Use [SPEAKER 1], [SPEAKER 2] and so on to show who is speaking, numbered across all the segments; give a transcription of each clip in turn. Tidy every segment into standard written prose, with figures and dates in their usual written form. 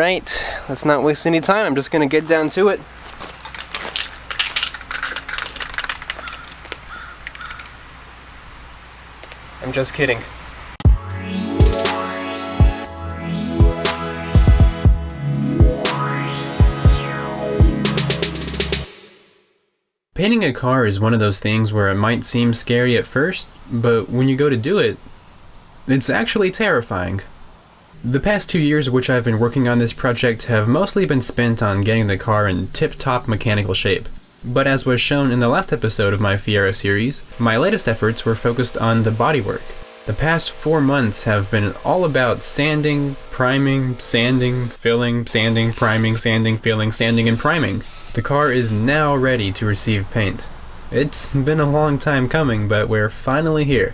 [SPEAKER 1] Alright, let's not waste any time. I'm just gonna get down to it. I'm just kidding. Painting a car is one of those things where it might seem scary at first, but when you go to do it, it's actually terrifying. The past 2 years which I've been working on this project have mostly been spent on getting the car in tip-top mechanical shape. But as was shown in the last episode of my Fiero series, my latest efforts were focused on the bodywork. The past 4 months have been all about sanding, priming, sanding, filling, sanding, priming, sanding, filling, sanding, and priming. The car is now ready to receive paint. It's been a long time coming, but we're finally here.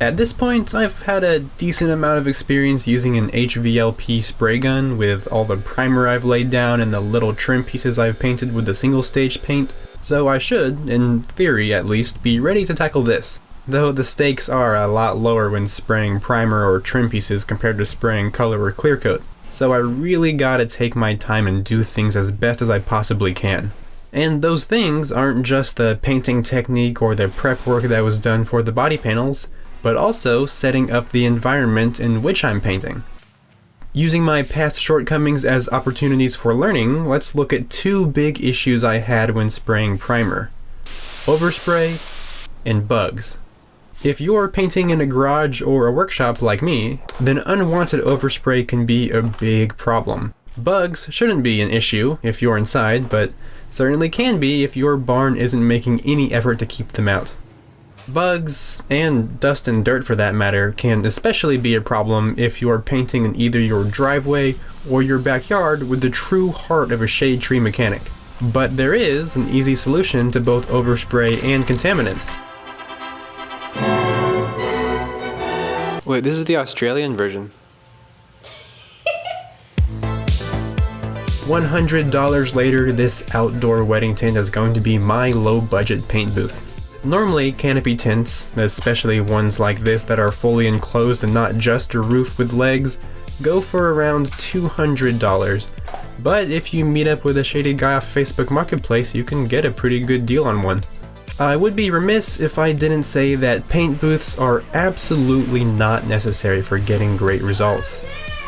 [SPEAKER 1] At this point, I've had a decent amount of experience using an HVLP spray gun with all the primer I've laid down and the little trim pieces I've painted with the single stage paint, so I should, in theory at least, be ready to tackle this. Though the stakes are a lot lower when spraying primer or trim pieces compared to spraying color or clear coat. So I really gotta take my time and do things as best as I possibly can. And those things aren't just the painting technique or the prep work that was done for the body panels, but also setting up the environment in which I'm painting. Using my past shortcomings as opportunities for learning, let's look at 2 big issues I had when spraying primer: overspray and bugs. If you're painting in a garage or a workshop like me, then unwanted overspray can be a big problem. Bugs shouldn't be an issue if you're inside, but certainly can be if your barn isn't making any effort to keep them out. Bugs, and dust and dirt for that matter, can especially be a problem if you're painting in either your driveway or your backyard with the true heart of a shade tree mechanic. But there is an easy solution to both overspray and contaminants. Wait, this is the Australian version. $100 later, this outdoor wedding tent is going to be my low-budget paint booth. Normally, canopy tents, especially ones like this that are fully enclosed and not just a roof with legs, go for around $200. But if you meet up with a shady guy off Facebook Marketplace, you can get a pretty good deal on one. I would be remiss if I didn't say that paint booths are absolutely not necessary for getting great results.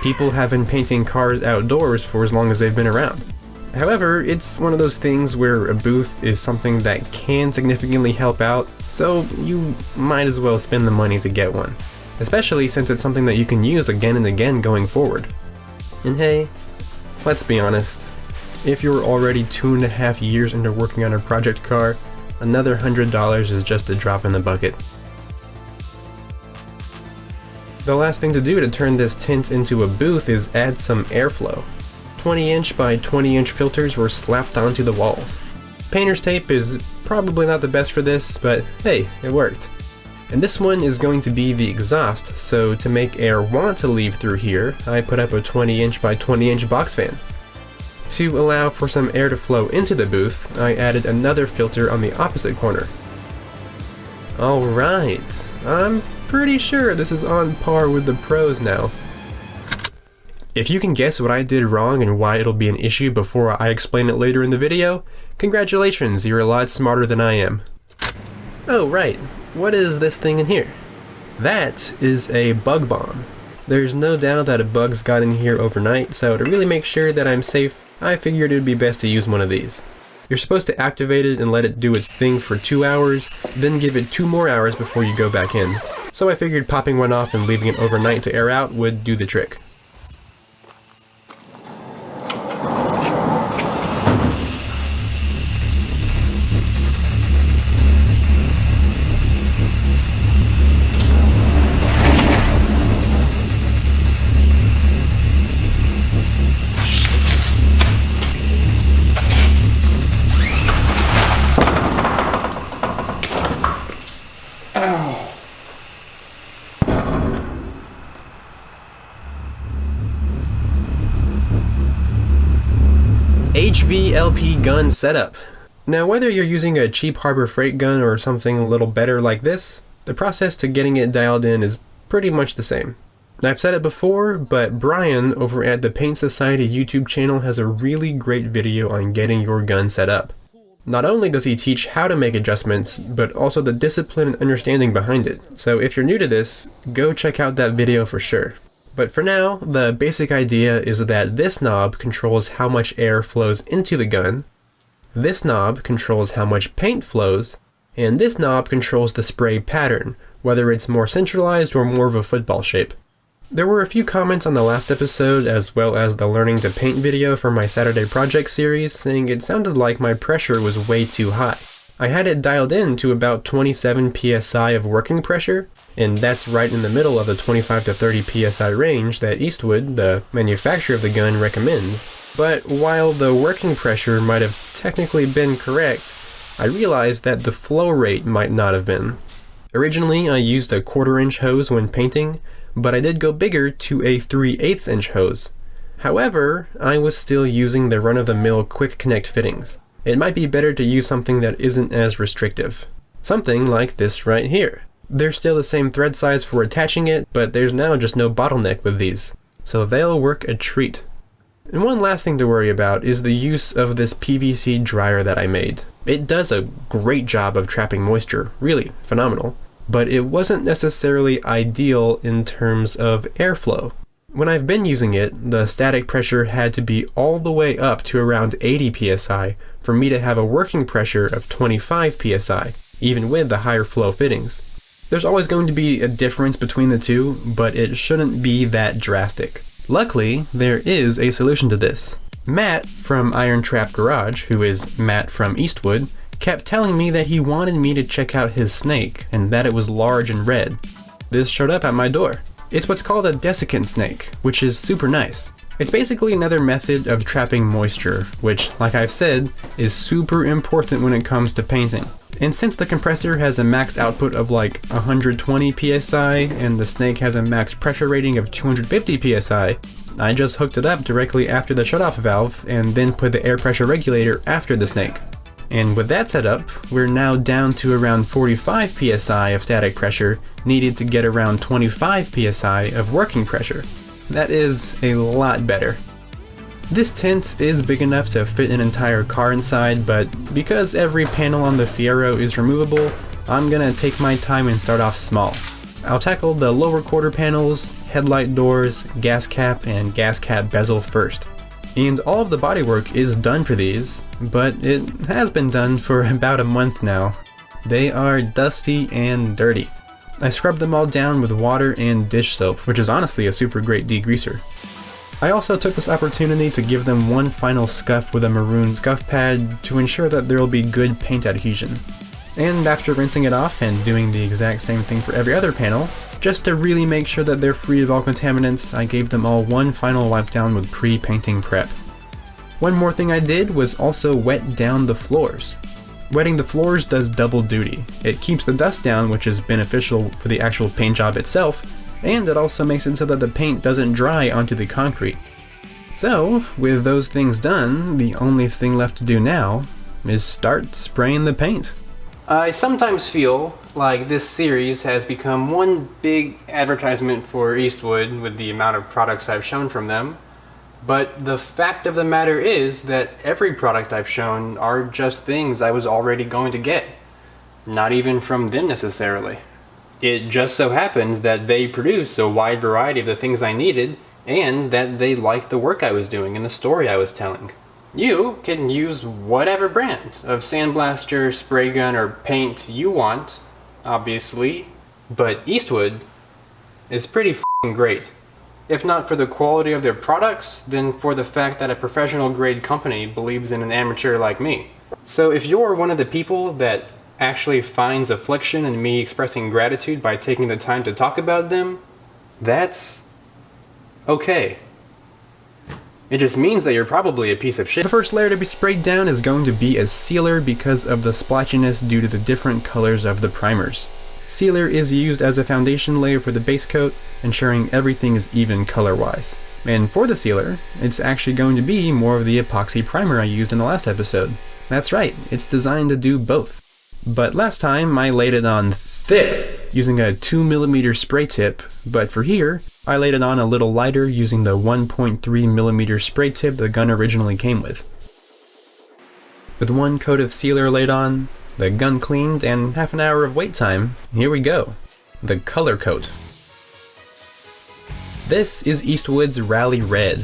[SPEAKER 1] People have been painting cars outdoors for as long as they've been around. However, it's one of those things where a booth is something that can significantly help out, so you might as well spend the money to get one. Especially since it's something that you can use again and again going forward. And hey, let's be honest, if you're already 2.5 years into working on a project car, another $100 is just a drop in the bucket. The last thing to do to turn this tent into a booth is add some airflow. 20-inch by 20-inch filters were slapped onto the walls. Painter's tape is probably not the best for this, but hey, it worked. And this one is going to be the exhaust, so to make air want to leave through here, I put up a 20-inch by 20-inch box fan. To allow for some air to flow into the booth, I added another filter on the opposite corner. Alright, I'm pretty sure this is on par with the pros now. If you can guess what I did wrong and why it'll be an issue before I explain it later in the video, congratulations, you're a lot smarter than I am. Oh right, what is this thing in here? That is a bug bomb. There's no doubt that a bug's got in here overnight, so to really make sure that I'm safe, I figured it would be best to use one of these. You're supposed to activate it and let it do its thing for 2 hours, then give it 2 more hours before you go back in. So I figured popping one off and leaving it overnight to air out would do the trick. HVLP gun setup. Now whether you're using a cheap Harbor Freight gun or something a little better like this, the process to getting it dialed in is pretty much the same. I've said it before, but Brian over at the Paint Society YouTube channel has a really great video on getting your gun set up. Not only does he teach how to make adjustments, but also the discipline and understanding behind it. So if you're new to this, go check out that video for sure. But for now, the basic idea is that this knob controls how much air flows into the gun, this knob controls how much paint flows, and this knob controls the spray pattern, whether it's more centralized or more of a football shape. There were a few comments on the last episode, as well as the Learning to Paint video for my Saturday project series, saying it sounded like my pressure was way too high. I had it dialed in to about 27 psi of working pressure, and that's right in the middle of the 25 to 30 psi range that Eastwood, the manufacturer of the gun, recommends. But while the working pressure might have technically been correct, I realized that the flow rate might not have been. Originally, I used a 1/4 inch hose when painting, but I did go bigger to a 3/8 inch hose. However, I was still using the run-of-the-mill quick connect fittings. It might be better to use something that isn't as restrictive. Something like this right here. They're still the same thread size for attaching it, but there's now just no bottleneck with these. So they'll work a treat. And one last thing to worry about is the use of this PVC dryer that I made. It does a great job of trapping moisture, really phenomenal. But it wasn't necessarily ideal in terms of airflow. When I've been using it, the static pressure had to be all the way up to around 80 psi for me to have a working pressure of 25 psi, even with the higher flow fittings. There's always going to be a difference between the two, but it shouldn't be that drastic. Luckily, there is a solution to this. Matt from Iron Trap Garage, who is Matt from Eastwood, kept telling me that he wanted me to check out his snake, and that it was large and red. This showed up at my door. It's what's called a desiccant snake, which is super nice. It's basically another method of trapping moisture, which, like I've said, is super important when it comes to painting. And since the compressor has a max output of like 120 psi, and the snake has a max pressure rating of 250 psi, I just hooked it up directly after the shutoff valve, and then put the air pressure regulator after the snake. And with that set up, we're now down to around 45 psi of static pressure, needed to get around 25 psi of working pressure. That is a lot better. This tent is big enough to fit an entire car inside, but because every panel on the Fiero is removable, I'm gonna take my time and start off small. I'll tackle the lower quarter panels, headlight doors, gas cap, and gas cap bezel first. And all of the bodywork is done for these, but it has been done for about a month now. They are dusty and dirty. I scrubbed them all down with water and dish soap, which is honestly a super great degreaser. I also took this opportunity to give them one final scuff with a maroon scuff pad to ensure that there will be good paint adhesion. And after rinsing it off and doing the exact same thing for every other panel, just to really make sure that they're free of all contaminants, I gave them all one final wipe down with pre-painting prep. One more thing I did was also wet down the floors. Wetting the floors does double duty. It keeps the dust down, which is beneficial for the actual paint job itself, and it also makes it so that the paint doesn't dry onto the concrete. So, with those things done, the only thing left to do now is start spraying the paint. I sometimes feel like this series has become one big advertisement for Eastwood with the amount of products I've shown from them, but the fact of the matter is that every product I've shown are just things I was already going to get, not even from them necessarily. It just so happens that they produce a wide variety of the things I needed, and that they liked the work I was doing and the story I was telling. You can use whatever brand of sandblaster, spray gun, or paint you want, obviously, but Eastwood is pretty f***ing great. If not for the quality of their products, then for the fact that a professional grade company believes in an amateur like me. So if you're one of the people that actually finds affliction in me expressing gratitude by taking the time to talk about them, that's okay. It just means that you're probably a piece of shit. The first layer to be sprayed down is going to be a sealer because of the splotchiness due to the different colors of the primers. Sealer is used as a foundation layer for the base coat, ensuring everything is even color-wise. And for the sealer, it's actually going to be more of the epoxy primer I used in the last episode. That's right, it's designed to do both. But last time I laid it on thick using a 2mm spray tip, but for here, I laid it on a little lighter using the 1.3mm spray tip the gun originally came with. With one coat of sealer laid on, the gun cleaned, and half an hour of wait time, here we go. The color coat. This is Eastwood's Rally Red,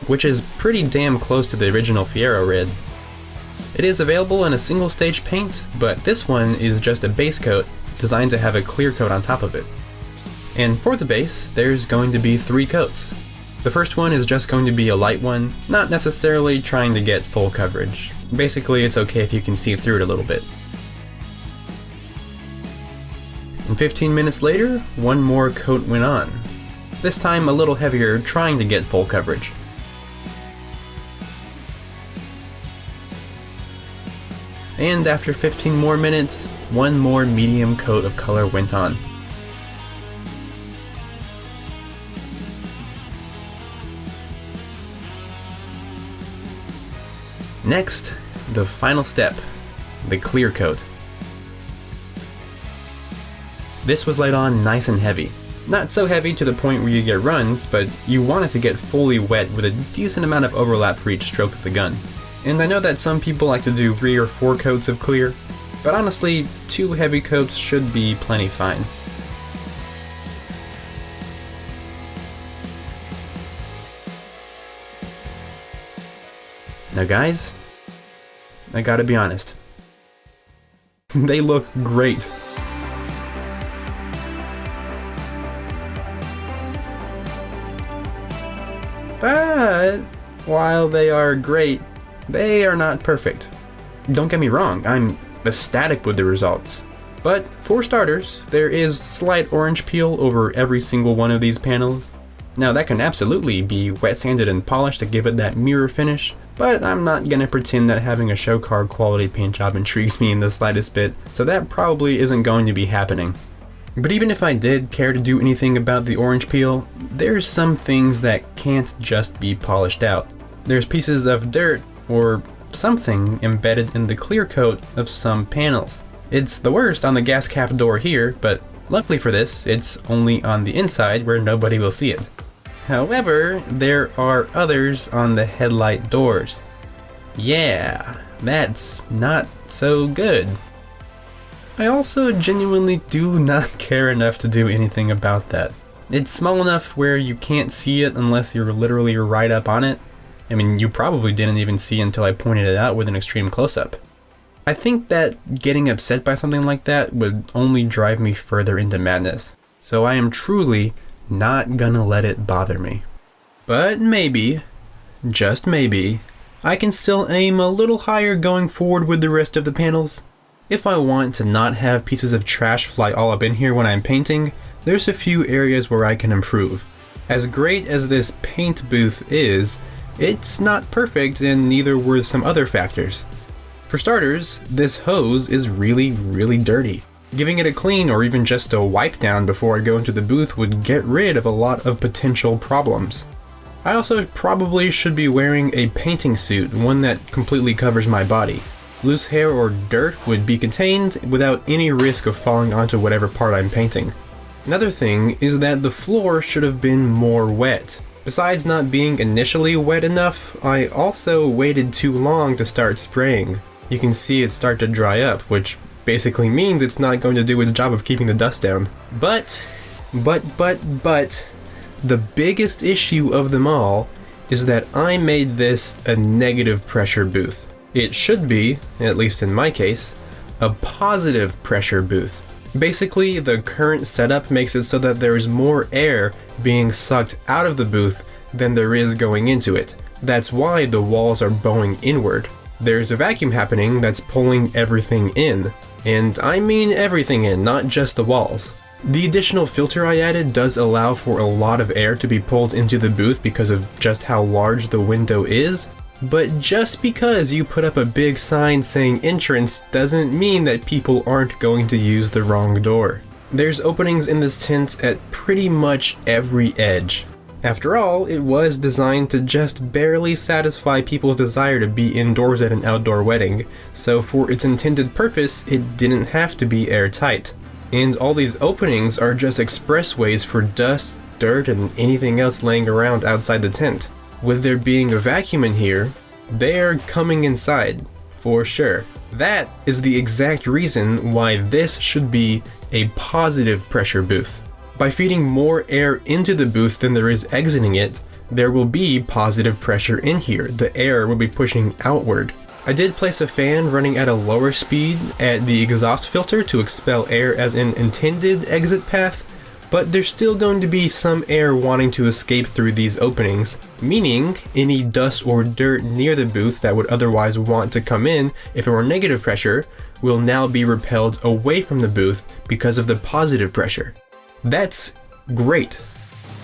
[SPEAKER 1] which is pretty damn close to the original Fiero Red. It is available in a single stage paint, but this one is just a base coat designed to have a clear coat on top of it. And for the base, there's going to be 3 coats. The first one is just going to be a light one, not necessarily trying to get full coverage. Basically, it's okay if you can see through it a little bit. And 15 minutes later, one more coat went on. This time a little heavier, trying to get full coverage. And after 15 more minutes, one more medium coat of color went on. Next, the final step, the clear coat. This was laid on nice and heavy. Not so heavy to the point where you get runs, but you want it to get fully wet with a decent amount of overlap for each stroke of the gun. And I know that some people like to do 3 or 4 coats of clear, but honestly, 2 heavy coats should be plenty fine. Now guys, I gotta be honest. They look great. But while they are great, they are not perfect. Don't get me wrong, I'm ecstatic with the results. But for starters, there is slight orange peel over every single one of these panels. Now that can absolutely be wet sanded and polished to give it that mirror finish, but I'm not gonna pretend that having a show car quality paint job intrigues me in the slightest bit, so that probably isn't going to be happening. But even if I did care to do anything about the orange peel, there's some things that can't just be polished out. There's pieces of dirt or something embedded in the clear coat of some panels. It's the worst on the gas cap door here, but luckily for this, it's only on the inside where nobody will see it. However, there are others on the headlight doors. Yeah, that's not so good. I also genuinely do not care enough to do anything about that. It's small enough where you can't see it unless you're literally right up on it. I mean, you probably didn't even see until I pointed it out with an extreme close-up. I think that getting upset by something like that would only drive me further into madness, so I am truly not gonna let it bother me. But maybe, just maybe, I can still aim a little higher going forward with the rest of the panels. If I want to not have pieces of trash fly all up in here when I'm painting, there's a few areas where I can improve. As great as this paint booth is, it's not perfect, and neither were some other factors. For starters, this hose is really dirty. Giving it a clean or even just a wipe down before I go into the booth would get rid of a lot of potential problems. I also probably should be wearing a painting suit, one that completely covers my body. Loose hair or dirt would be contained without any risk of falling onto whatever part I'm painting. Another thing is that the floor should have been more wet. Besides not being initially wet enough, I also waited too long to start spraying. You can see it start to dry up, which basically means it's not going to do its job of keeping the dust down. But, the biggest issue of them all is that I made this a negative pressure booth. It should be, at least in my case, a positive pressure booth. Basically, the current setup makes it so that there is more air being sucked out of the booth than there is going into it. That's why the walls are bowing inward. There's a vacuum happening that's pulling everything in. And I mean everything in, not just the walls. The additional filter I added does allow for a lot of air to be pulled into the booth because of just how large the window is. But just because you put up a big sign saying entrance doesn't mean that people aren't going to use the wrong door. There's openings in this tent at pretty much every edge. After all, it was designed to just barely satisfy people's desire to be indoors at an outdoor wedding, so for its intended purpose, it didn't have to be airtight. And all these openings are just expressways for dust, dirt, and anything else laying around outside the tent. With there being a vacuum in here, they're coming inside, for sure. That is the exact reason why this should be a positive pressure booth. By feeding more air into the booth than there is exiting it, there will be positive pressure in here. The air will be pushing outward. I did place a fan running at a lower speed at the exhaust filter to expel air as an intended exit path, but there's still going to be some air wanting to escape through these openings, meaning any dust or dirt near the booth that would otherwise want to come in if it were negative pressure will now be repelled away from the booth because of the positive pressure. That's great.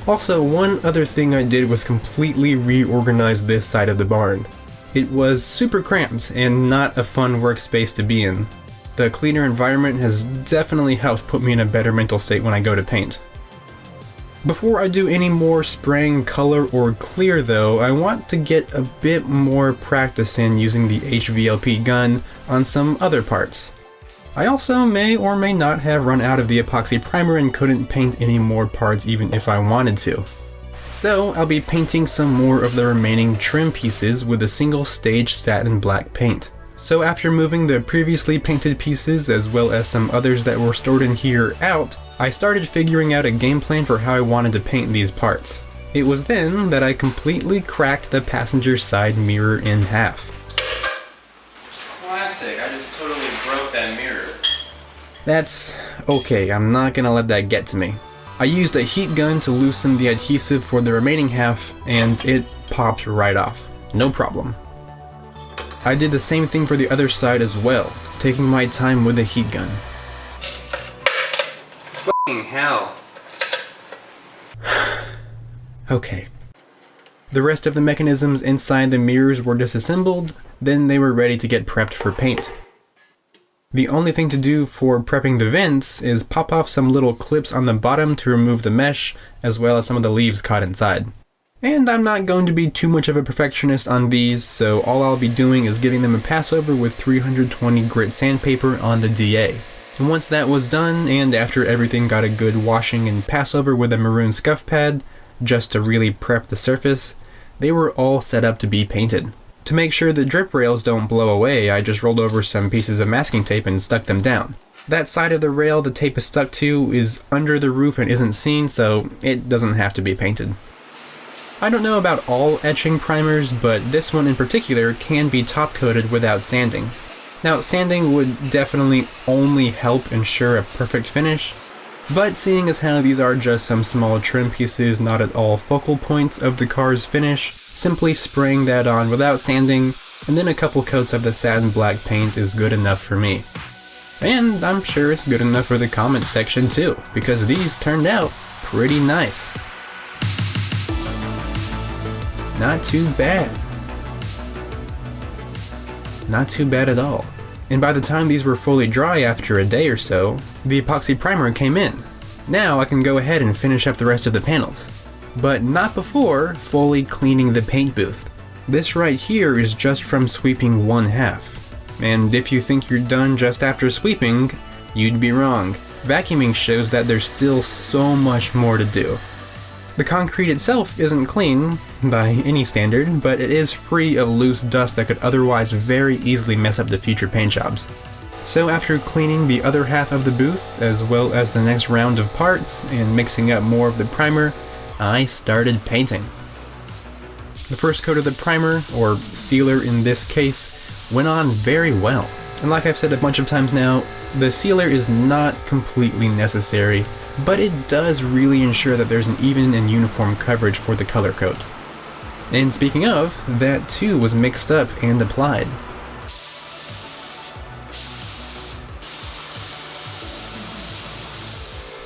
[SPEAKER 1] Also, one other thing I did was completely reorganize this side of the barn. It was super cramped and not a fun workspace to be in. The cleaner environment has definitely helped put me in a better mental state when I go to paint. Before I do any more spraying color or clear though, I want to get a bit more practice in using the HVLP gun on some other parts. I also may or may not have run out of the epoxy primer and couldn't paint any more parts even if I wanted to. So I'll be painting some more of the remaining trim pieces with a single stage satin black paint. So after moving the previously painted pieces as well as some others that were stored in here out, I started figuring out a game plan for how I wanted to paint these parts. It was then that I completely cracked the passenger side mirror in half. Classic, I just totally broke that mirror. That's okay, I'm not gonna let that get to me. I used a heat gun to loosen the adhesive for the remaining half and it popped right off. No problem. I did the same thing for the other side as well, taking my time with the heat gun. Fucking hell. Okay. The rest of the mechanisms inside the mirrors were disassembled, then they were ready to get prepped for paint. The only thing to do for prepping the vents is pop off some little clips on the bottom to remove the mesh, as well as some of the leaves caught inside. And I'm not going to be too much of a perfectionist on these, so all I'll be doing is giving them a pass over with 320 grit sandpaper on the DA. And once that was done, and after everything got a good washing and pass over with a maroon scuff pad, just to really prep the surface, they were all set up to be painted. To make sure the drip rails don't blow away, I just rolled over some pieces of masking tape and stuck them down. That side of the rail the tape is stuck to is under the roof and isn't seen, so it doesn't have to be painted. I don't know about all etching primers, but this one in particular can be top coated without sanding. Now, sanding would definitely only help ensure a perfect finish, but seeing as how these are just some small trim pieces not at all focal points of the car's finish, simply spraying that on without sanding and then a couple coats of the satin black paint is good enough for me. And I'm sure it's good enough for the comment section too, because these turned out pretty nice. Not too bad. Not too bad at all. And by the time these were fully dry after a day or so, the epoxy primer came in. Now I can go ahead and finish up the rest of the panels. But not before fully cleaning the paint booth. This right here is just from sweeping one half. And if you think you're done just after sweeping, you'd be wrong. Vacuuming shows that there's still so much more to do. The concrete itself isn't clean, by any standard, but it is free of loose dust that could otherwise very easily mess up the future paint jobs. So after cleaning the other half of the booth, as well as the next round of parts, and mixing up more of the primer, I started painting. The first coat of the primer, or sealer in this case, went on very well. And like I've said a bunch of times now, the sealer is not completely necessary, but it does really ensure that there's an even and uniform coverage for the color coat. And speaking of, that too was mixed up and applied.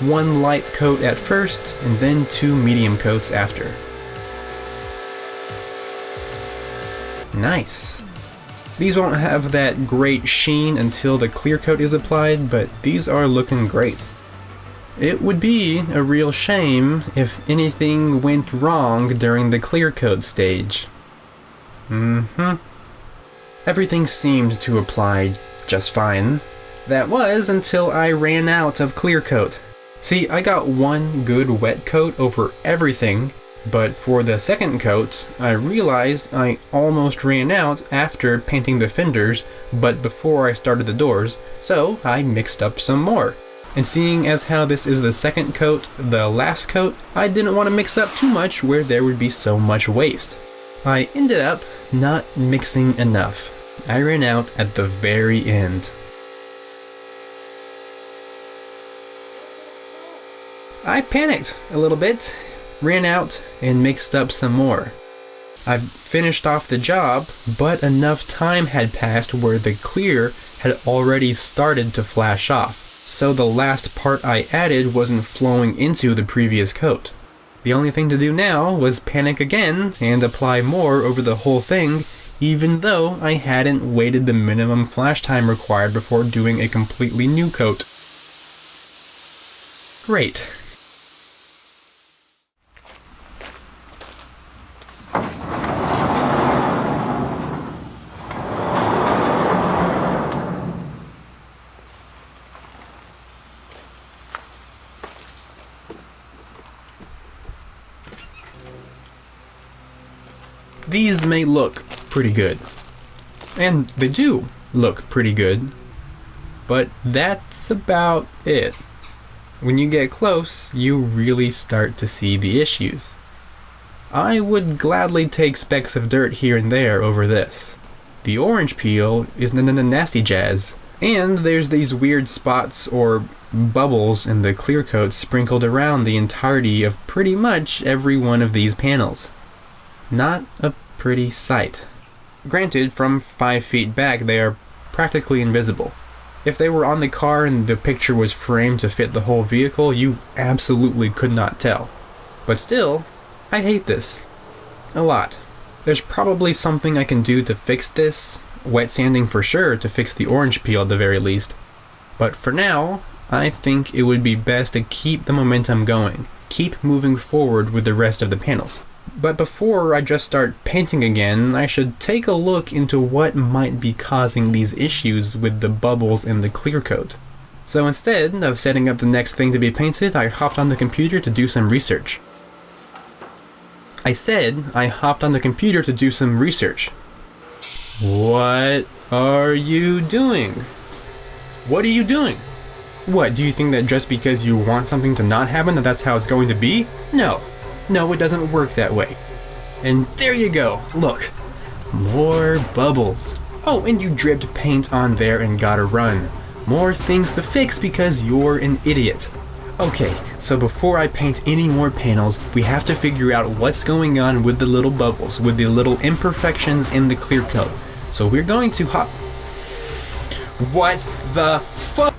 [SPEAKER 1] One light coat at first, and then 2 medium coats after. Nice. These won't have that great sheen until the clear coat is applied, but these are looking great. It would be a real shame if anything went wrong during the clear coat stage. Everything seemed to apply just fine. That was until I ran out of clear coat. See, I got one good wet coat over everything, but for the second coat, I realized I almost ran out after painting the fenders, but before I started the doors, so I mixed up some more. And seeing as how this is the second coat, the last coat, I didn't want to mix up too much where there would be so much waste. I ended up not mixing enough. I ran out at the very end. I panicked a little bit, ran out, and mixed up some more. I finished off the job, but enough time had passed where the clear had already started to flash off, so the last part I added wasn't flowing into the previous coat. The only thing to do now was panic again and apply more over the whole thing, even though I hadn't waited the minimum flash time required before doing a completely new coat. Great. These may look pretty good, and they do look pretty good, but that's about it. When you get close, you really start to see the issues. I would gladly take specks of dirt here and there over this. The orange peel is nasty jazz, and there's these weird spots or bubbles in the clear coat sprinkled around the entirety of pretty much every one of these panels. Not a pretty sight. Granted, from 5 feet back they are practically invisible. If they were on the car and the picture was framed to fit the whole vehicle, you absolutely could not tell. But still, I hate this. A lot. There's probably something I can do to fix this, wet sanding for sure to fix the orange peel at the very least. But for now, I think it would be best to keep the momentum going, keep moving forward with the rest of the panels. But before I just start painting again, I should take a look into what might be causing these issues with the bubbles in the clear coat. So instead of setting up the next thing to be painted, I hopped on the computer to do some research. I said I hopped on the computer to do some research. What are you doing? What are you doing? What, do you think that just because you want something to not happen that that's how it's going to be? No, it doesn't work that way. And there you go, look. More bubbles. Oh, and you dripped paint on there and gotta run. More things to fix because you're an idiot. Okay, so before I paint any more panels, we have to figure out what's going on with the little bubbles, with the little imperfections in the clear coat. So we're going to What the fuck?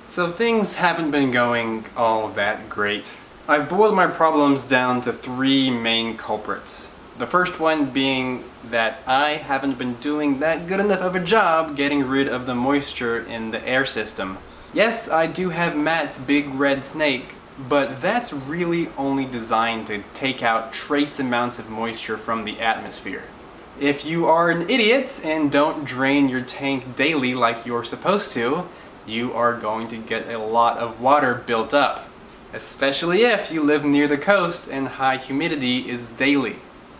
[SPEAKER 1] So things haven't been going all that great. I've boiled my problems down to 3 main culprits. The first one being that I haven't been doing that good enough of a job getting rid of the moisture in the air system. Yes, I do have Matt's big red snake, but that's really only designed to take out trace amounts of moisture from the atmosphere. If you are an idiot and don't drain your tank daily like you're supposed to, you are going to get a lot of water built up, especially if you live near the coast and high humidity is daily.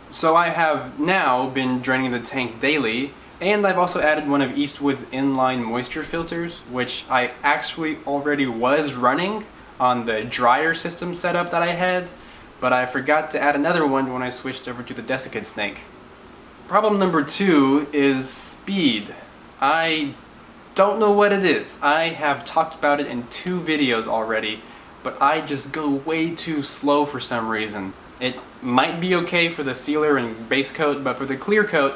[SPEAKER 1] So I have now been draining the tank daily, and I've also added one of Eastwood's inline moisture filters, which I actually already was running on the dryer system setup that I had, but I forgot to add another one when I switched over to the desiccant snake. Problem number 2 is speed. I don't know what it is. I have talked about it in 2 videos already, but I just go way too slow for some reason. It might be okay for the sealer and base coat, but for the clear coat,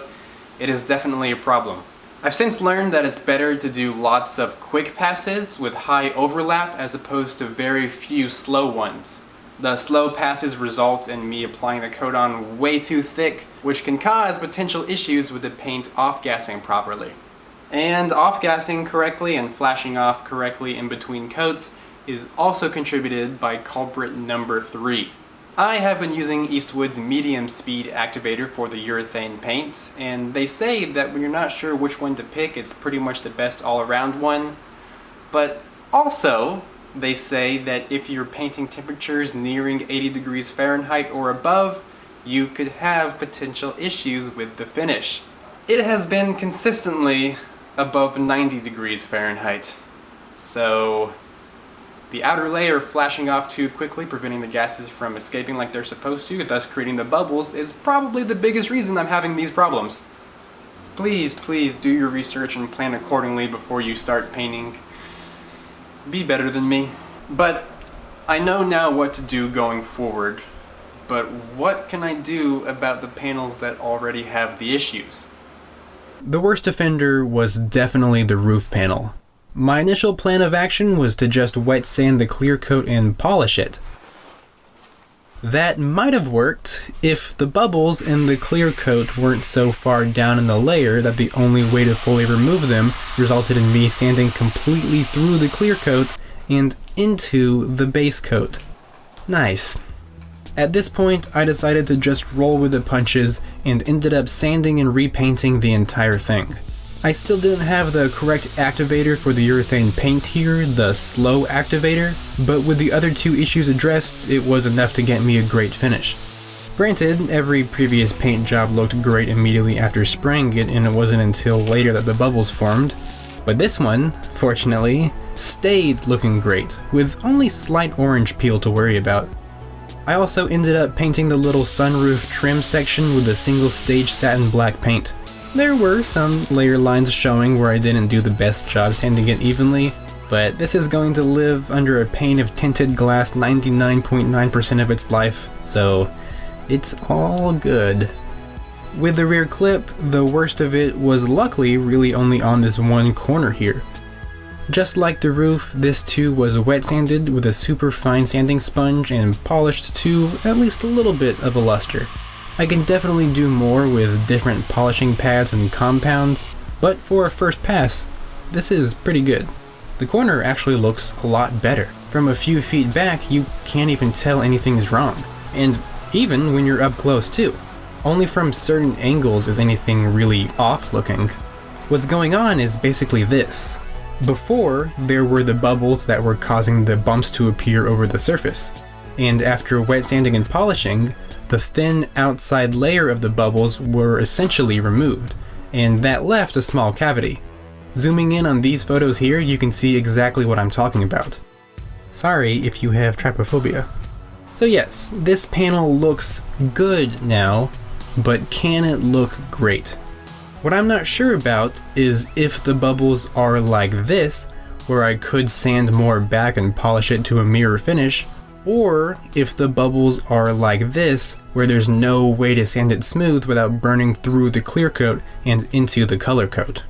[SPEAKER 1] it is definitely a problem. I've since learned that it's better to do lots of quick passes with high overlap as opposed to very few slow ones. The slow passes result in me applying the coat on way too thick, which can cause potential issues with the paint off-gassing properly. And off-gassing correctly and flashing off correctly in between coats is also contributed by culprit number 3. I have been using Eastwood's medium speed activator for the urethane paint, and they say that when you're not sure which one to pick, it's pretty much the best all-around one. But also, they say that if you're painting temperatures nearing 80 degrees Fahrenheit or above, you could have potential issues with the finish. It has been consistently above 90 degrees Fahrenheit. So the outer layer flashing off too quickly, preventing the gases from escaping like they're supposed to, thus creating the bubbles, is probably the biggest reason I'm having these problems. Please do your research and plan accordingly before you start painting. Be better than me. But I know now what to do going forward. But what can I do about the panels that already have the issues? The worst offender was definitely the roof panel. My initial plan of action was to just wet sand the clear coat and polish it. That might have worked if the bubbles in the clear coat weren't so far down in the layer that the only way to fully remove them resulted in me sanding completely through the clear coat and into the base coat. Nice. At this point, I decided to just roll with the punches and ended up sanding and repainting the entire thing. I still didn't have the correct activator for the urethane paint here, the slow activator, but with the other two issues addressed, it was enough to get me a great finish. Granted, every previous paint job looked great immediately after spraying it, and it wasn't until later that the bubbles formed, but this one, fortunately, stayed looking great, with only slight orange peel to worry about. I also ended up painting the little sunroof trim section with a single stage satin black paint. There were some layer lines showing where I didn't do the best job sanding it evenly, but this is going to live under a pane of tinted glass 99.9% of its life, so it's all good. With the rear clip, the worst of it was luckily really only on this one corner here. Just like the roof, this too was wet sanded with a super fine sanding sponge and polished to at least a little bit of a luster. I can definitely do more with different polishing pads and compounds, but for a first pass, this is pretty good. The corner actually looks a lot better. From a few feet back, you can't even tell anything is wrong. And even when you're up close too. Only from certain angles is anything really off looking. What's going on is basically this. Before, there were the bubbles that were causing the bumps to appear over the surface. And after wet sanding and polishing, the thin outside layer of the bubbles were essentially removed, and that left a small cavity. Zooming in on these photos here, you can see exactly what I'm talking about. Sorry if you have trypophobia. So yes, this panel looks good now, but can it look great? What I'm not sure about is if the bubbles are like this, where I could sand more back and polish it to a mirror finish, or if the bubbles are like this, where there's no way to sand it smooth without burning through the clear coat and into the color coat.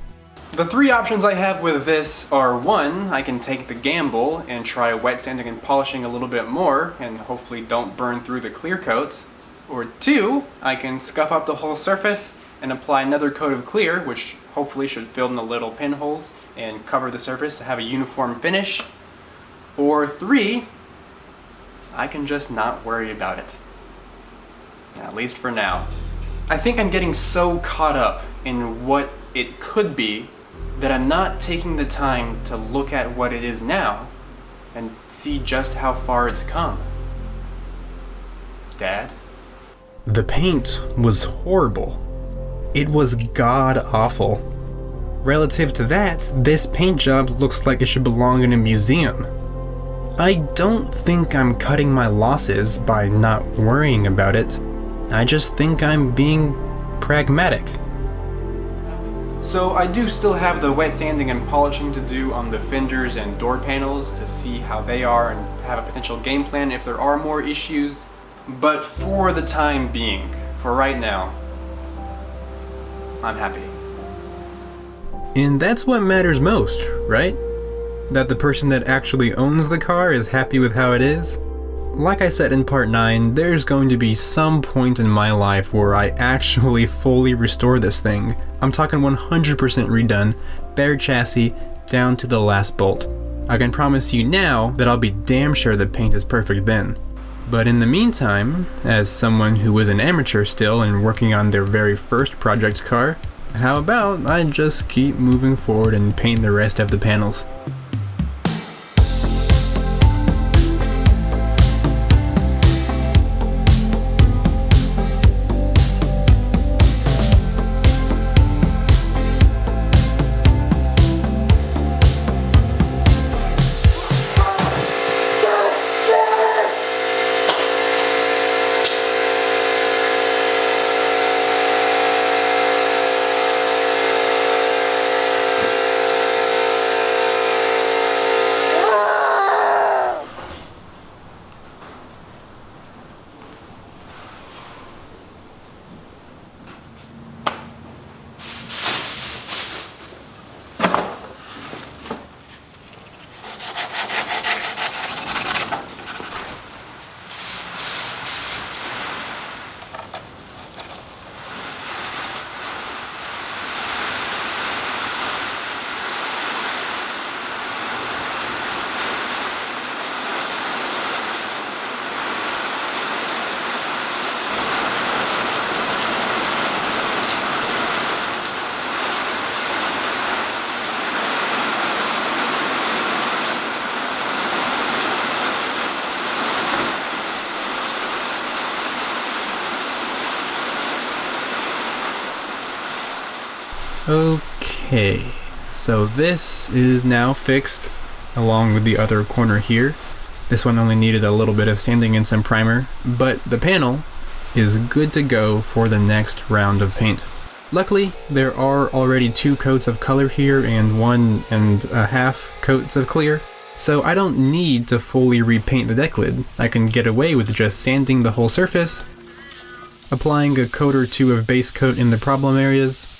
[SPEAKER 1] The three options I have with this are: 1, I can take the gamble and try wet sanding and polishing a little bit more and hopefully don't burn through the clear coat. Or 2, I can scuff up the whole surface and apply another coat of clear, which hopefully should fill in the little pinholes and cover the surface to have a uniform finish. Or 3, I can just not worry about it. At least for now. I think I'm getting so caught up in what it could be that I'm not taking the time to look at what it is now and see just how far it's come. Dad? The paint was horrible. It was god-awful. Relative to that, this paint job looks like it should belong in a museum. I don't think I'm cutting my losses by not worrying about it. I just think I'm being pragmatic. So I do still have the wet sanding and polishing to do on the fenders and door panels to see how they are and have a potential game plan if there are more issues. But for the time being, for right now, I'm happy. And that's what matters most, right? That the person that actually owns the car is happy with how it is. Like I said in part 9, there's going to be some point in my life where I actually fully restore this thing. I'm talking 100% redone, bare chassis, down to the last bolt. I can promise you now that I'll be damn sure the paint is perfect then. But in the meantime, as someone who was an amateur still and working on their very first project car, how about I just keep moving forward and paint the rest of the panels? Okay, so this is now fixed along with the other corner here. This one only needed a little bit of sanding and some primer, but the panel is good to go for the next round of paint. Luckily, there are already 2 coats of color here and 1.5 coats of clear, so I don't need to fully repaint the deck lid. I can get away with just sanding the whole surface, applying a coat or 2 of base coat in the problem areas,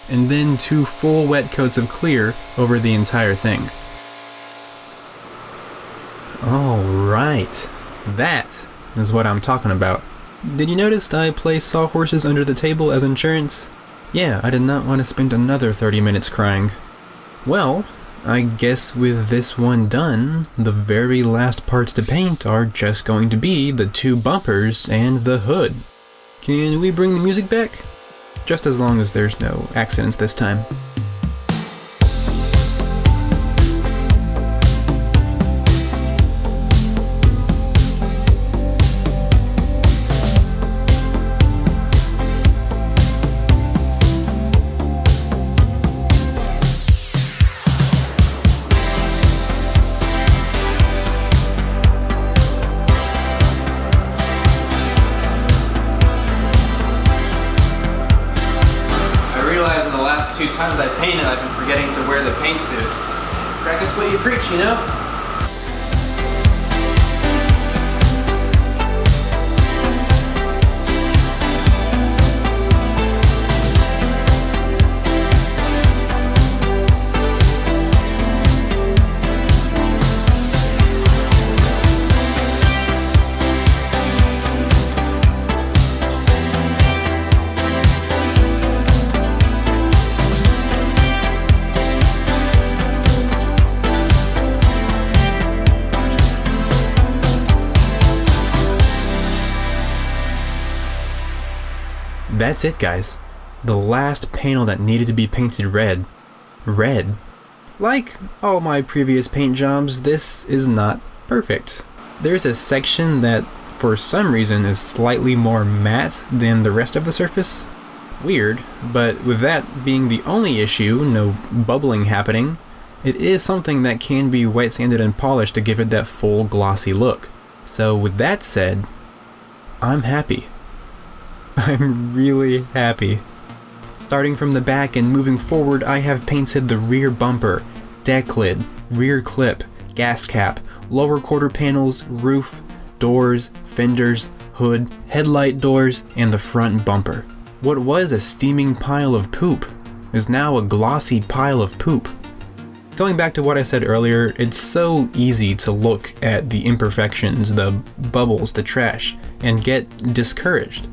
[SPEAKER 1] and then 2 full wet coats of clear over the entire thing. Alright, that is what I'm talking about. Did you notice I placed sawhorses under the table as insurance? Yeah, I did not want to spend another 30 minutes crying. Well, I guess with this one done, the very last parts to paint are just going to be the 2 bumpers and the hood. Can we bring the music back? Just as long as there's no accidents this time. Two times I painted, I've been forgetting to wear the paint suit. Practice what you preach, you know? That's it, guys. The last panel that needed to be painted red. Red. Like all my previous paint jobs, this is not perfect. There's a section that, for some reason, is slightly more matte than the rest of the surface. Weird, but with that being the only issue, no bubbling happening, it is something that can be wet sanded and polished to give it that full glossy look. So with that said, I'm happy. I'm really happy. Starting from the back and moving forward, I have painted the rear bumper, deck lid, rear clip, gas cap, lower quarter panels, roof, doors, fenders, hood, headlight doors, and the front bumper. What was a steaming pile of poop is now a glossy pile of poop. Going back to what I said earlier, it's so easy to look at the imperfections, the bubbles, the trash, and get discouraged.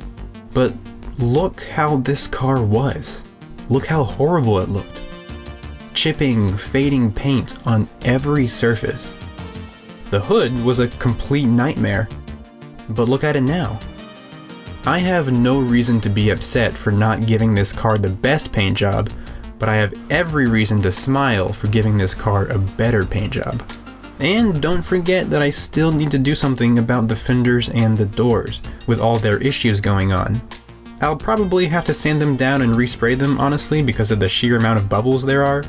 [SPEAKER 1] But look how this car was. Look how horrible it looked. Chipping, fading paint on every surface. The hood was a complete nightmare. But look at it now. I have no reason to be upset for not giving this car the best paint job, but I have every reason to smile for giving this car a better paint job. And don't forget that I still need to do something about the fenders and the doors, with all their issues going on. I'll probably have to sand them down and respray them, honestly, because of the sheer amount of bubbles there are.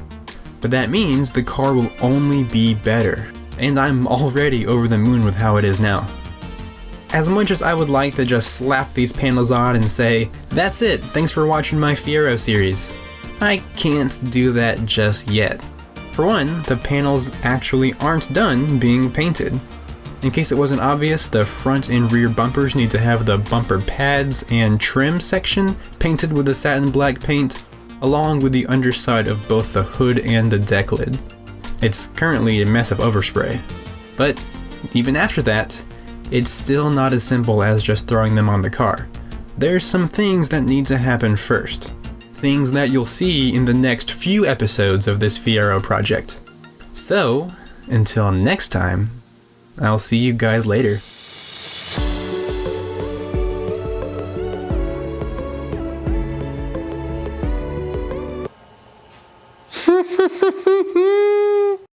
[SPEAKER 1] But that means the car will only be better, and I'm already over the moon with how it is now. As much as I would like to just slap these panels on and say, "That's it, thanks for watching my Fiero series," I can't do that just yet. For one, the panels actually aren't done being painted. In case it wasn't obvious, the front and rear bumpers need to have the bumper pads and trim section painted with the satin black paint, along with the underside of both the hood and the deck lid. It's currently a mess of overspray. But even after that, it's still not as simple as just throwing them on the car. There's some things that need to happen first. Things that you'll see in the next few episodes of this Fiero project. So, until next time, I'll see you guys later.